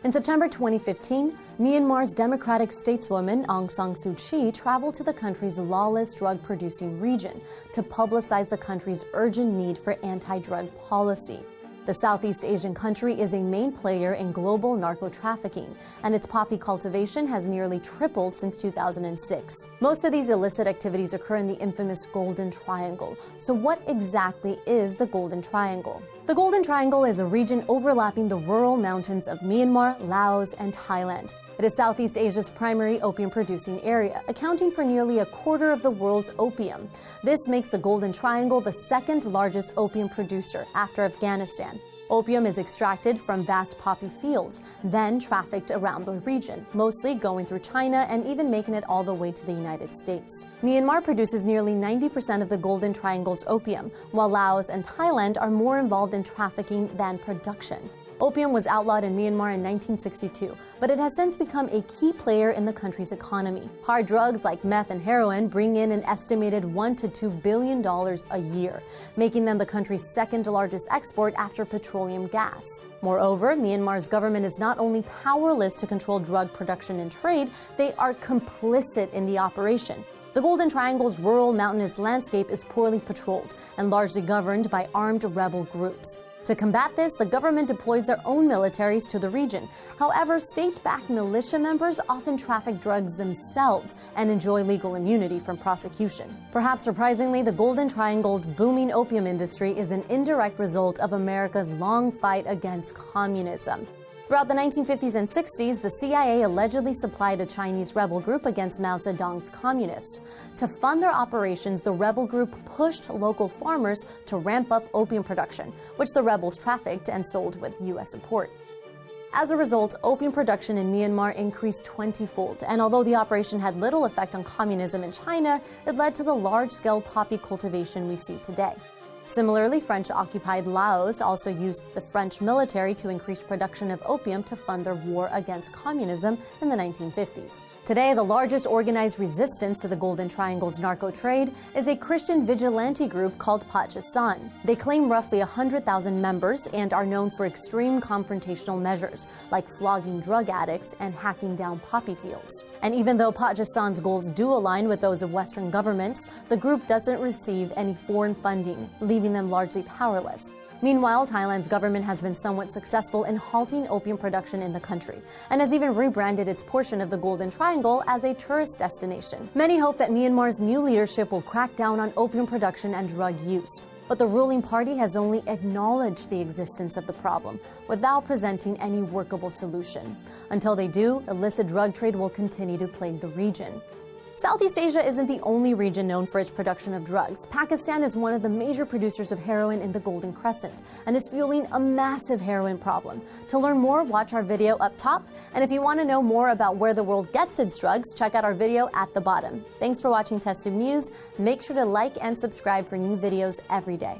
In September 2015, Myanmar's democratic stateswoman Aung San Suu Kyi traveled to the country's lawless drug-producing region to publicize the country's urgent need for anti-drug policy. The Southeast Asian country is a main player in global narco-trafficking, and its poppy cultivation has nearly tripled since 2006. Most of these illicit activities occur in the infamous Golden Triangle. So what exactly is the Golden Triangle? The Golden Triangle is a region overlapping the rural mountains of Myanmar, Laos, and Thailand. It is Southeast Asia's primary opium-producing area, accounting for nearly a quarter of the world's opium. This makes the Golden Triangle the second largest opium producer after Afghanistan. Opium is extracted from vast poppy fields, then trafficked around the region, mostly going through China and even making it all the way to the United States. Myanmar produces nearly 90% of the Golden Triangle's opium, while Laos and Thailand are more involved in trafficking than production. Opium was outlawed in Myanmar in 1962, but it has since become a key player in the country's economy. Hard drugs like meth and heroin bring in an estimated $1 to $2 billion a year, making them the country's second largest export after petroleum gas. Moreover, Myanmar's government is not only powerless to control drug production and trade, they are complicit in the operation. The Golden Triangle's rural mountainous landscape is poorly patrolled and largely governed by armed rebel groups. To combat this, the government deploys their own militaries to the region. However, state-backed militia members often traffic drugs themselves and enjoy legal immunity from prosecution. Perhaps surprisingly, the Golden Triangle's booming opium industry is an indirect result of America's long fight against communism. Throughout the 1950s and 60s, the CIA allegedly supplied a Chinese rebel group against Mao Zedong's communists. To fund their operations, the rebel group pushed local farmers to ramp up opium production, which the rebels trafficked and sold with U.S. support. As a result, opium production in Myanmar increased 20-fold, and although the operation had little effect on communism in China, it led to the large-scale poppy cultivation we see today. Similarly, French-occupied Laos also used the French military to increase production of opium to fund their war against communism in the 1950s. Today, the largest organized resistance to the Golden Triangle's narco trade is a Christian vigilante group called Pachasan. They claim roughly 100,000 members and are known for extreme confrontational measures, like flogging drug addicts and hacking down poppy fields. And even though Pachasan's goals do align with those of Western governments, the group doesn't receive any foreign funding, leaving them largely powerless. Meanwhile, Thailand's government has been somewhat successful in halting opium production in the country and has even rebranded its portion of the Golden Triangle as a tourist destination. Many hope that Myanmar's new leadership will crack down on opium production and drug use. But the ruling party has only acknowledged the existence of the problem without presenting any workable solution. Until they do, illicit drug trade will continue to plague the region. Southeast Asia isn't the only region known for its production of drugs. Pakistan is one of the major producers of heroin in the Golden Crescent and is fueling a massive heroin problem. To learn more, watch our video up top. And if you want to know more about where the world gets its drugs, check out our video at the bottom. Thanks for watching TestTube News. Make sure to like and subscribe for new videos every day.